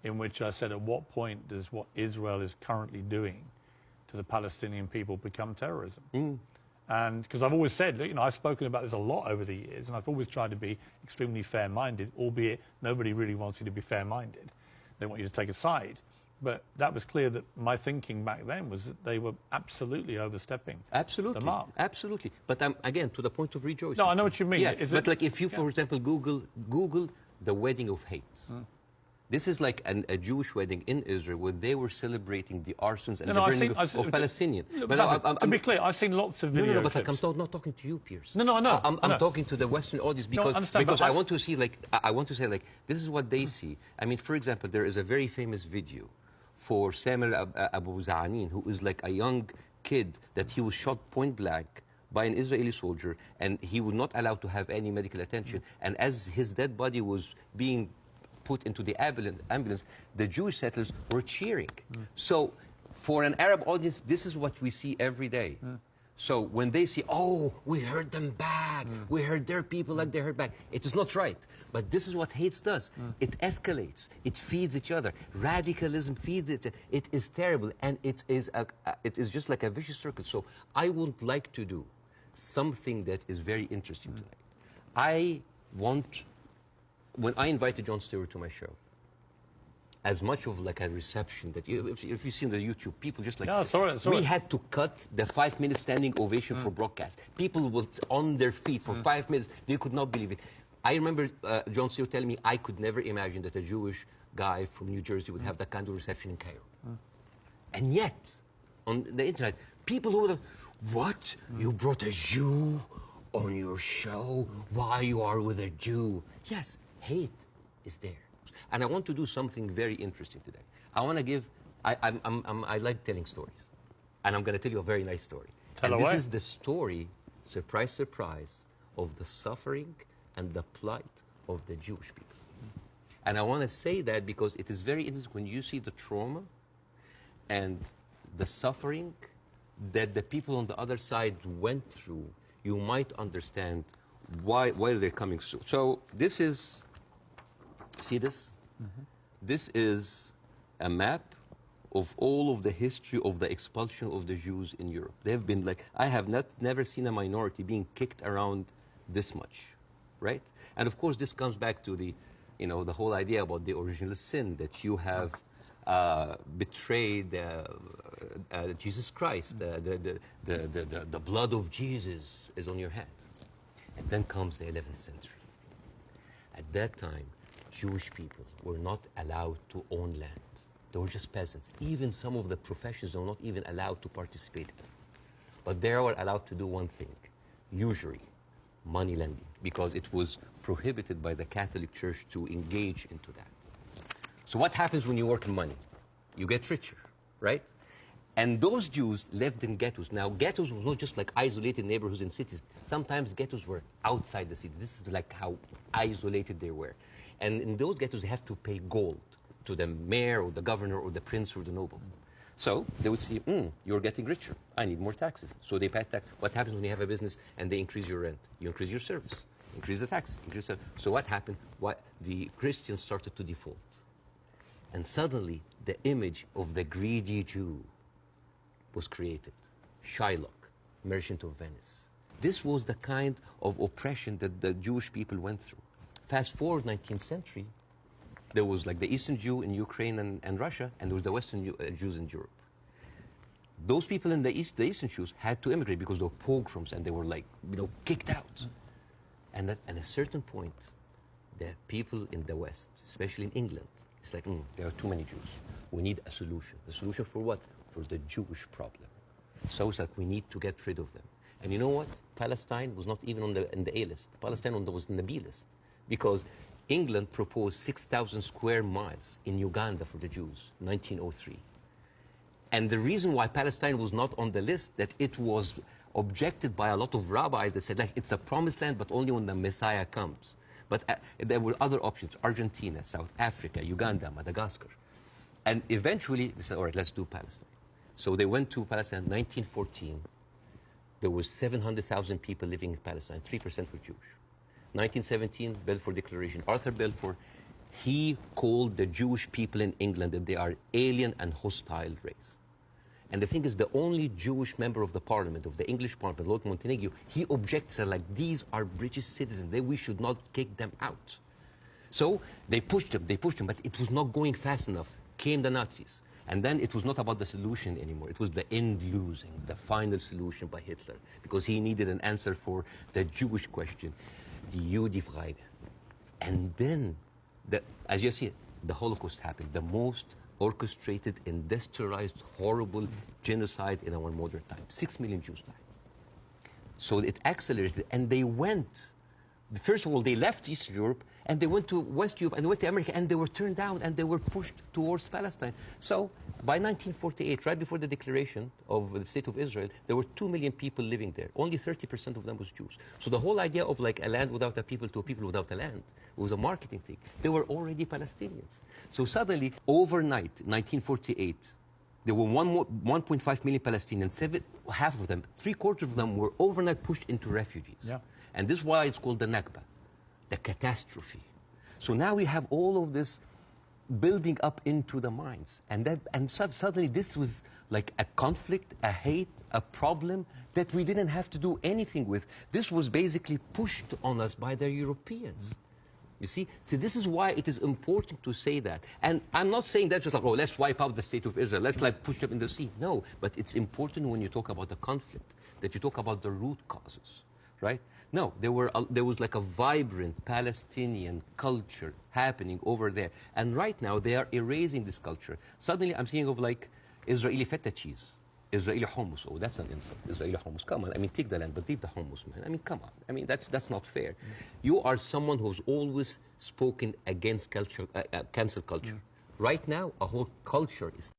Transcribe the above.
in which I said, at what point does what Israel is currently doing to the Palestinian people become terrorism? And because I've always said, you know, I've spoken about this a lot over the years, and I've always tried to be extremely fair-minded, albeit nobody really wants you to be fair-minded. They want you to take a side. But that was clear that my thinking back then was that they were absolutely overstepping the mark. Absolutely. But again, to the point of rejoicing. No, I know what you mean. Yeah, but like if you, for example, Google the wedding of hate. This is like a Jewish wedding in Israel where they were celebrating the arsons and the burning of Palestinians. But to be clear, I've seen lots of videos. No, but like, I'm not talking to you, Piers. No, I know. I'm talking to the Western audience because I want to see, like, I want to say, like, this is what they see. I mean, for example, there is a very famous video for Samuel Abu Za'anin, who is like a young kid that he was shot point blank by an Israeli soldier, and he was not allowed to have any medical attention. And as his dead body was being put into the ambulance, the Jewish settlers were cheering. So for an Arab audience, this is what we see every day. So when they see, oh, we heard them back, we heard their people like they heard back, it is not right. But this is what hate does. It escalates, it feeds each other. Radicalism feeds it. It is terrible, and it is just like a vicious circle. So I would like to do something that is very interesting tonight. I want, when I invited Jon Stewart to my show, as much of like a reception that if you've seen the YouTube, people just like, we had to cut the 5-minute standing ovation for broadcast. People were on their feet for 5 minutes. They could not believe it. I remember Jon Stewart telling me I could never imagine that a Jewish guy from New Jersey would have that kind of reception in Cairo. And yet, on the internet, people who would, what? You brought a Jew on your show? Why you are with a Jew? Yes, hate is there. And I want to do something very interesting today. I want to give, I like telling stories. And I'm going to tell you a very nice story. This is the story, surprise, surprise, of the suffering and the plight of the Jewish people. And I want to say that because it is very interesting when you see the trauma and the suffering that the people on the other side went through, you might understand why they're coming through. So this is, see this? This is a map of all of the history of the expulsion of the Jews in Europe. They've been like, I have never seen a minority being kicked around this much, right? And of course, this comes back to the, you know, the whole idea about the original sin, that you have betrayed Jesus Christ, the blood of Jesus is on your hands. And then comes the 11th century. At that time, Jewish people were not allowed to own land. They were just peasants. Even some of the professions they were not even allowed to participate in. But they were allowed to do one thing, usury, money lending, because it was prohibited by the Catholic Church to engage into that. So what happens when you work in money? You get richer, right? And those Jews lived in ghettos. Now, ghettos was not just like isolated neighborhoods in cities. Sometimes ghettos were outside the city. This is like how isolated they were. And in those ghettos, they have to pay gold to the mayor or the governor or the prince or the noble. So they would see, you're getting richer. I need more taxes. So they pay tax. What happens when you have a business and they increase your rent? You increase your service, increase the taxes. So what happened? The Christians started to default. And suddenly, the image of the greedy Jew was created. Shylock, merchant of Venice. This was the kind of oppression that the Jewish people went through. Fast forward 19th century, there was like the Eastern Jew in Ukraine and Russia, and there was the Western Jews in Europe. Those people in the Eastern Jews had to immigrate because there were pogroms and they were like, kicked out. And at a certain point, the people in the West, especially in England, it's like, there are too many Jews. We need a solution. The solution for what? For the Jewish problem. So it's like we need to get rid of them. And you know what? Palestine was not even on the A list. Palestine was on the B list. Because England proposed 6,000 square miles in Uganda for the Jews, 1903. And the reason why Palestine was not on the list, that it was objected by a lot of rabbis that said, like, it's a promised land, but only when the Messiah comes. But there were other options, Argentina, South Africa, Uganda, Madagascar. And eventually, they said, all right, let's do Palestine. So they went to Palestine in 1914. There was 700,000 people living in Palestine, 3% were Jewish. 1917, Balfour Declaration. Arthur Balfour, he called the Jewish people in England that they are alien and hostile race. And the thing is, the only Jewish member of the parliament, of the English parliament, Lord Montenegro, he objects like, these are British citizens, we should not kick them out. So they pushed him, but it was not going fast enough. Came the Nazis. And then it was not about the solution anymore. It was the end losing, the final solution by Hitler, because he needed an answer for the Jewish question, the Judefrage. And then, as you see, the Holocaust happened, the most orchestrated, industrialized, horrible genocide in our modern time. 6 million Jews died. So it accelerated, and they went. First of all, they left East Europe, and they went to West Europe, and they went to America, and they were turned down, and they were pushed towards Palestine. So by 1948, right before the declaration of the State of Israel, there were 2 million people living there. Only 30% of them was Jews. So the whole idea of like a land without a people to a people without a land was a marketing thing. They were already Palestinians. So suddenly, overnight, 1948, there were 1.5 million Palestinians. Half of them, 3/4 of them were overnight pushed into refugees. Yeah. And this is why it's called the Nakba, the catastrophe. So now we have all of this building up into the minds. And suddenly this was like a conflict, a hate, a problem that we didn't have to do anything with. This was basically pushed on us by the Europeans. You see? So this is why it is important to say that. And I'm not saying that just like, oh, let's wipe out the State of Israel. Let's like push them in the sea. No, but it's important when you talk about the conflict, that you talk about the root causes, right? No, there was like a vibrant Palestinian culture happening over there. And right now, they are erasing this culture. Suddenly, I'm thinking of like Israeli feta cheese, Israeli hummus. Oh, that's an insult. Israeli hummus. Come on. I mean, take the land, but leave the hummus, man. I mean, come on. I mean, that's not fair. You are someone who's always spoken against culture, cancel culture. Right now, a whole culture is